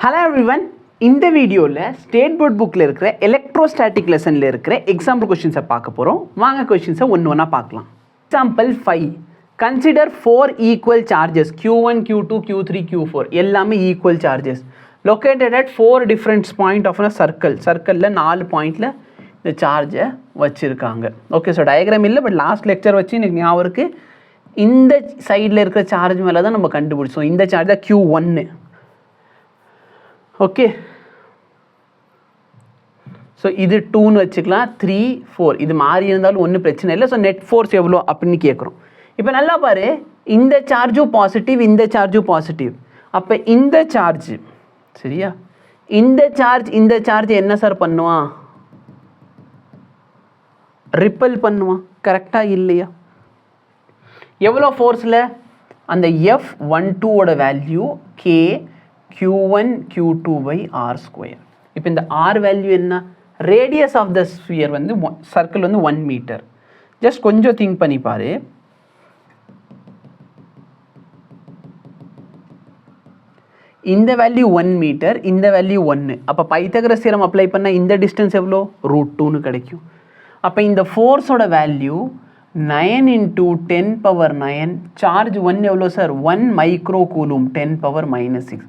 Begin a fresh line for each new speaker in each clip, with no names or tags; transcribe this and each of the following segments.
Hello everyone. இந்த வீடியோவில் state board புக்கில் இருக்கிற எலக்ட்ரோஸ்டாட்டிக் லெசனில் இருக்கிற எக்ஸாம்பிள் கொஷின்ஸை பார்க்க போகிறோம். வாங்க கொஷின்ஸை ஒன்று பார்க்கலாம். Example 5. Consider 4 equal charges Q1, Q2, Q3, Q4 எல்லாமே equal charges located at 4 different point of a சர்க்கிளில் 4 பாயிண்டில் இந்த சார்ஜை வச்சுருக்காங்க. ஓகே, ஸோ டயக்ராம் இல்லை, பட் லாஸ்ட் லெக்சர் வச்சு எனக்கு ஞாபகம் இருக்குது. இந்த சைடில் இருக்கிற சார்ஜ் மேலே தான் நம்ம கண்டுபிடிச்சோம். இந்த சார்ஜ் தான் Q1. ஓகே, ஸோ இது 2ன்னு வச்சுக்கலாம். 3, 4 இது மாறி இருந்தாலும் ஒன்றும் பிரச்சனை இல்லை. ஸோ நெட் ஃபோர்ஸ் எவ்வளோ அப்படின்னு கேட்குறோம். இப்போ நல்லா பாரு, இந்த சார்ஜும் பாசிட்டிவ், இந்த சார்ஜும் பாசிட்டிவ். அப்போ இந்த சார்ஜ் சரியா, இந்த சார்ஜ் என்ன சார் பண்ணுவான்? ரிப்பல் பண்ணுவான். கரெக்டாக இல்லையா? எவ்வளோ ஃபோர்ஸில்? அந்த F12ஓட value K Q1 Q2 by R square. இப்போ இந்த R வேல்யூ என்ன? ரேடியஸ் ஆஃப் த ஸ்பியர் வந்து சர்க்கிள் வந்து 1 மீட்டர். ஜஸ்ட் கொஞ்சம் திங்க் பண்ணி பாரு. இந்த வேல்யூ 1 மீட்டர், இந்த வேல்யூ 1. அப்போ பைத்தகரஸ் தியரம் அப்ளை பண்ணால் இந்த டிஸ்டன்ஸ் எவ்வளோ? √2ன்னு கிடைக்கும். அப்போ இந்த ஃபோர்ஸோட வேல்யூ 9 × 10⁻⁹. சார்ஜ் 1 எவ்வளோ சார்? 1 micro coulomb 10⁻⁻6.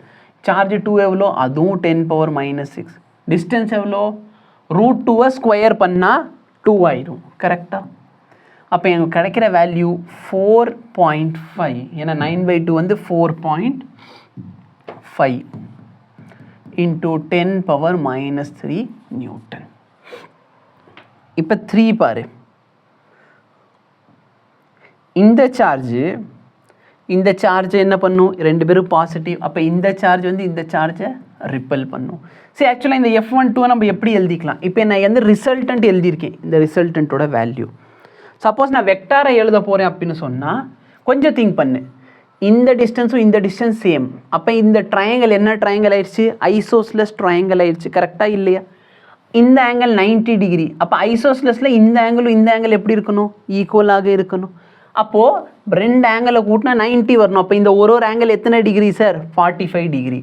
சார்ஜ் 2 எவ்வளோ? அதுவும் 10⁻⁻6. டிஸ்டன்ஸ் எவ்வளோ? √2 ஸ்கொயர் பண்ணால் 2 ஆயிடும். கரெக்டாக? அப்போ எனக்கு கிடைக்கிற வேல்யூ 4.5. ஏன்னா 9/2 வந்து 4.5 × 10⁻⁻3 நியூட்டன். இப்போ 3 பாரு, இந்த சார்ஜ் என்ன பண்ணும்? ரெண்டு பேரும் பாசிட்டிவ். அப்போ இந்த சார்ஜ் வந்து இந்த சார்ஜை ரிப்பல் பண்ணும். சரி, ஆக்சுவலாக இந்த F12 நம்ம எப்படி எழுதிக்கலாம்? இப்போ நான் எந்த ரிசல்டன்ட் எழுதியிருக்கேன், இந்த ரிசல்டன்ட்டோட வேல்யூ. சப்போஸ் நான் வெக்டாரை எழுத போகிறேன் அப்படின்னு சொன்னால் கொஞ்சம் திங்க் பண்ணு. இந்த டிஸ்டன்ஸும் இந்த டிஸ்டன்ஸ் சேம். அப்போ இந்த ட்ரையாங்கிள் என்ன ட்ரையாங்கிள் ஆயிடுச்சு? ஐசோஸ்லஸ் ட்ரையாங்கிள் ஆயிடுச்சு. கரெக்டாக இல்லையா? இந்த ஆங்கிள் 90 டிகிரி. அப்போ ஐசோஸ்லஸில் இந்த ஆங்கிளும் இந்த ஆங்கிள் எப்படி இருக்கணும்? ஈக்குவலாக இருக்கணும். அப்போது ரெண்டு ஆங்கிளை கூட்டினா 90 வரணும். அப்போ இந்த ஒரு ஆங்கிள் எத்தனை டிகிரி சார்? 45 டிகிரி.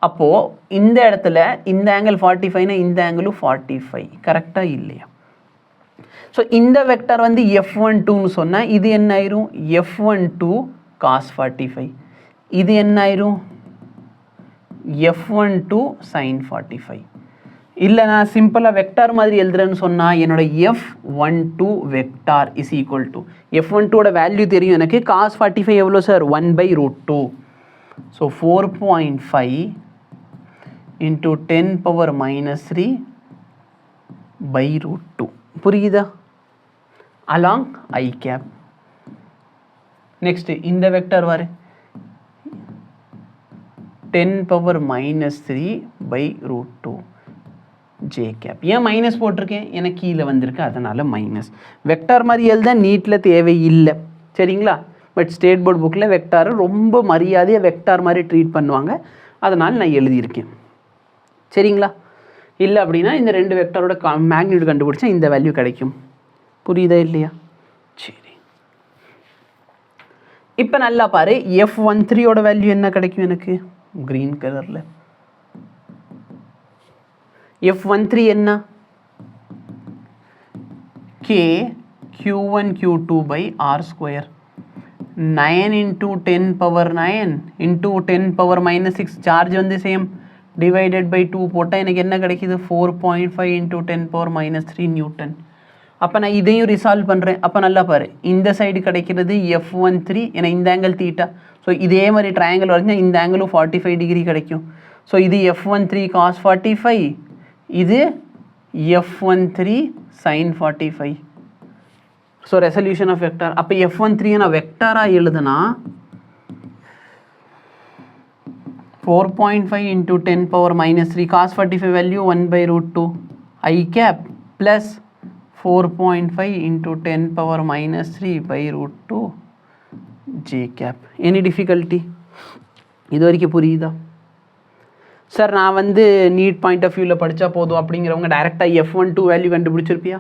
அப்போது இந்த இடத்துல இந்த ஆங்கிள் 45னா இந்த ஆங்கிளும் 45. கரெக்டாக இல்லையா? ஸோ இந்த வெக்டர் வந்து F12ன்னு சொன்னால் இது என்ன ஆயிரும்? F12 cos 45. இது என்ன ஆயிரும்? F12 sin 45. இல்லை நான் சிம்பிளாக வெக்டார் மாதிரி எழுதுறேன்னு சொன்னால் என்னோட F12 vector is equal to F12ஓட வேல்யூ தெரியும் எனக்கு. cos 45 எவ்வளோ சார்? 1/√2. ஸோ 4.5 × 10⁻⁻3/√2. புரியுதா? Along I cap. நெக்ஸ்ட் இந்த வெக்டார் வாரு, 10⁻⁻3/√2 J கேப். ஏன் மைனஸ் போட்டிருக்கேன்? எனக்கு கீழே வந்திருக்கு, அதனால் மைனஸ். வெக்டார் மாதிரி எழுத நீட்டில் தேவையில்லை, சரிங்களா? பட் ஸ்டேட் போர்ட் புக்கில் வெக்டாரை ரொம்ப மரியாதையாக வெக்டார் மாதிரி ட்ரீட் பண்ணுவாங்க, அதனால் நான் எழுதியிருக்கேன், சரிங்களா? இல்லை அப்படின்னா இந்த ரெண்டு வெக்டாரோட மேக்னிட்யூட் கண்டுபிடிச்சா இந்த வேல்யூ கிடைக்கும். புரியுதா இல்லையா? சரி, இப்போ நல்லா பாரு. F13ஓட வேல்யூ என்ன கிடைக்கும் எனக்கு? க்ரீன் கலரில் F13 என்ன? K Q1 Q2 by R square. 9 × 10⁻⁹ × 10⁻⁻6. Charge வந்து சேம், டிவைடட் பை 2 போட்டால் எனக்கு என்ன கிடைக்கிது? 4.5 × 10⁻⁻3 நியூட்டன். அப்போ நான் இதையும் ரிசால்வ் பண்ணுறேன். அப்போ நல்லா பாரு, இந்த சைடு கிடைக்கிறது F13. ஏன்னா இந்த ஆங்கிள் தீட்டா. ஸோ இதே மாதிரி ட்ரையாங்கிள் வரைஞ்சால் இந்த ஆங்கிளும் 45 டிகிரி கிடைக்கும். ஸோ இது F13 cos 45, இது F13 sin 45. So resolution of vector. அப்போ F13 நான் வெக்டாராக எழுதுனா 4.5 × 10⁻⁻3 cos 45 value 1/√2 I cap plus 4.5 × 10⁻⁻3/√2 J cap. Any difficulty? இது வரைக்கும் புரியுதா சார்? நான் வந்து நீட் பாயிண்ட் ஆஃப் வியூவில் படித்தா போதும் அப்படிங்கிறவங்க டைரெக்டாக F12 வேல்யூ கண்டுபிடிச்சிருப்பியா?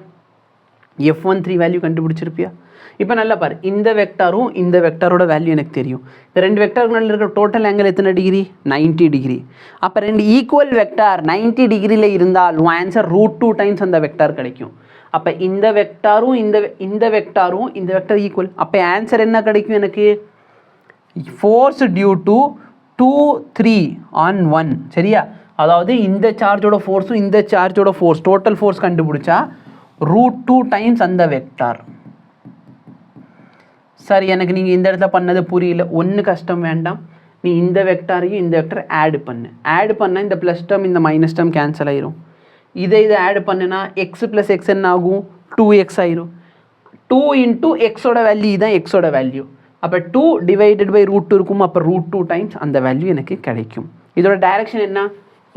f13 value கண்டுபிடிச்சிருப்பியா? இப்போ நல்லா பாரு, இந்த வெக்டாரும் இந்த வெக்டாரோட வேல்யூ எனக்கு தெரியும். இந்த ரெண்டு வெக்டாருக்கு நடுவில் இருக்கிற டோட்டல் ஆங்கிள் எத்தனை டிகிரி? 90 டிகிரி. அப்போ ரெண்டு ஈக்குவல் வெக்டார் 90 டிகிரியில் இருந்தால் உன் ஆன்சர் √2 டைம்ஸ் அந்த வெக்டார் கிடைக்கும். அப்போ இந்த வெக்டாரும் இந்த வெக்டார் ஈக்குவல். அப்போ ஆன்சர் என்ன கிடைக்கும் எனக்கு? Force due to 2, 3 on 1. சரியா? அதாவது இந்த சார்ஜோட ஃபோர்ஸும் இந்த சார்ஜோட ஃபோர்ஸ் டோட்டல் ஃபோர்ஸ் கண்டுபிடிச்சா √2 டைம்ஸ் அந்த வெக்டார். சார் எனக்கு நீங்கள் இந்த இடத்துல பண்ணது புரியல, ஒன்று கஷ்டம் வேண்டாம். நீ இந்த வெக்டாரையும் இந்த வெக்டர் ஆட் பண்ணால் இந்த ப்ளஸ் டேர்ம் இந்த மைனஸ் டேர்ம் கேன்சல் ஆயிரும். இதை ஆட் பண்ணுனா எக்ஸ் ப்ளஸ் எக்ஸ் என்ன ஆகும்? 2x ஆயிரும். 2 இன்ட்டு எக்ஸோட வேல்யூ இதுதான் எக்ஸோட வேல்யூ. அப்போ 2 டிவைடட் பை √2 இருக்கும். அப்போ √2 டைம்ஸ் அந்த வேல்யூ எனக்கு கிடைக்கும். இதோட டைரக்ஷன் என்ன?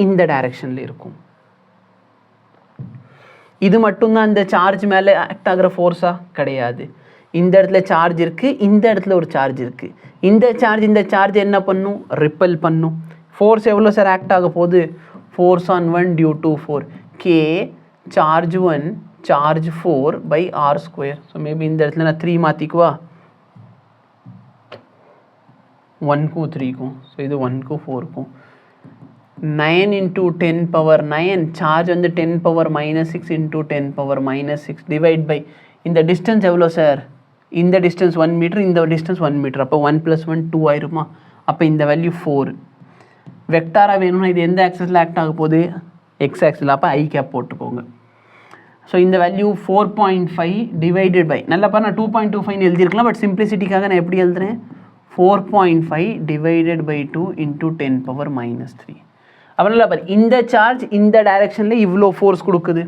இந்த டைரக்ஷனில் இருக்கும். இது மட்டும்தான் இந்த சார்ஜ் மேலே ஆக்ட் ஆகிற ஃபோர்ஸா? கிடையாது. இந்த இடத்துல சார்ஜ் இருக்குது, இந்த இடத்துல ஒரு சார்ஜ் இருக்குது. இந்த சார்ஜ் என்ன பண்ணும்? ரிப்பல் பண்ணும். ஃபோர்ஸ் எவ்வளோ சார் ஆக்ட் ஆக போகுது? Force on 1 due to 4 k charge 1 charge 4 பை r². ஸோ மேபி இந்த இடத்துல நான் 3 மாற்றிக்குவா, 1க்கும் 3க்கும். ஸோ இது 1க்கும் 4க்கும். 9 into 10 power 9 சார்ஜ் வந்து 10 power -6 into 10 power -6 divide by இந்த டிஸ்டன்ஸ் எவ்வளோ சார்? இந்த டிஸ்டன்ஸ் 1 மீட்டர், இந்த டிஸ்டன்ஸ் 1 மீட்டர். அப்போ 1 + 1 2 ஆயிருமா? அப்போ இந்த வேல்யூ 4. வெக்டாராக வேணும்னா இது எந்த ஆக்சஸில் ஆக்ட் ஆக போகுது? X axial. அப்போ ஐ கேப் போட்டுக்கோங்க. ஸோ இந்த வேல்யூ 4.5 டிவைடட் பை, நல்லா பாரு நான் 2.25 எழுதியிருக்கலாம், பட் சிம்பிளிசிட்டிக்காக நான் எப்படி எழுதுறேன்? 4.5 டிவைடட் பை 2 into 10 power -3. அப்போ நல்லா பாரு, இந்த சார்ஜ் இந்த டைரக்ஷனில் இவ்வளோ ஃபோர்ஸ் கொடுக்குது,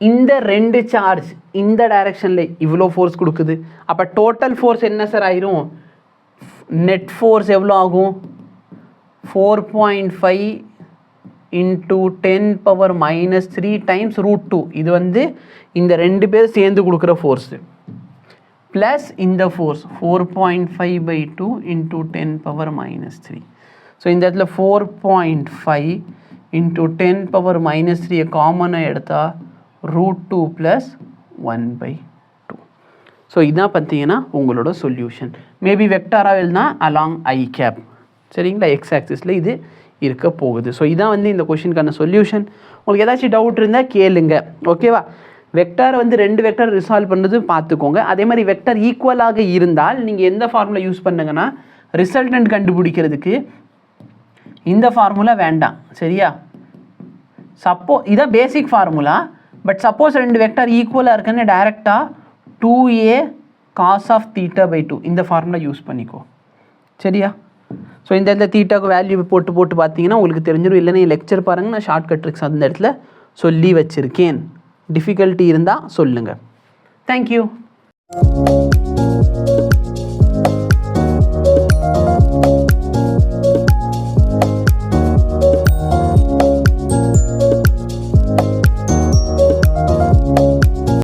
இந்த ரெண்டு சார்ஜ் இந்த டைரக்ஷனில் இவ்வளோ ஃபோர்ஸ் கொடுக்குது. அப்போ டோட்டல் ஃபோர்ஸ் என்ன சார் ஆயிரும்? நெட் ஃபோர்ஸ் எவ்வளோ ஆகும்? 4.5 into 10 power -3 டைம்ஸ் √2. இது வந்து இந்த ரெண்டு பேர் சேர்ந்து கொடுக்குற ஃபோர்ஸு ப்ளஸ் இந்த force 4.5 by 2 into 10 power -3. So இந்த இடத்துல 4.5 into 10 power -3 காமனாக எடுத்தால் √2 + 1/2. ஸோ இதான் பார்த்தீங்கன்னா உங்களோட சொல்யூஷன். மேபி வெக்டாராக எழுதுனா அலாங் ஐ கேப். சரிங்களா? எக்ஸ் ஆக்சிஸில் இது இருக்க போகுது. ஸோ இதான் வந்து இந்த கொஷினுக்கான சொல்யூஷன். உங்களுக்கு ஏதாச்சும் டவுட் இருந்தால் கேளுங்க. ஓகேவா? வெக்டார் வந்து ரெண்டு வெக்டார் ரிசால்வ் பண்ணுறது பார்த்துக்கோங்க. அதே மாதிரி வெக்டார் ஈக்குவலாக இருந்தால் நீங்கள் எந்த ஃபார்முலா யூஸ் பண்ணுங்கன்னா, ரிசல்டன்ட் கண்டுபிடிக்கிறதுக்கு இந்த ஃபார்முலா வேண்டாம். சரியா? இதான் பேசிக் ஃபார்முலா. பட் சப்போஸ் ரெண்டு வெக்டார் ஈக்குவலாக இருக்குன்னு டைரெக்டாக 2a cos of θ/2 இந்த ஃபார்முலா யூஸ் பண்ணிக்கோ. சரியா? ஸோ இந்த இடத்துல தீட்டாவுக்கு வேல்யூ போட்டு பார்த்தீங்கன்னா உங்களுக்கு தெரிஞ்சிடும். இல்லைன்னா லெக்சர் பாருங்கள், நான் ஷார்ட்கட் ட்ரிக்ஸ் அந்த இடத்துல சொல்லி வச்சுருக்கேன். டிஃபிகல்ட்டி இருந்தால் சொல்லுங்கள். தேங்க்யூ.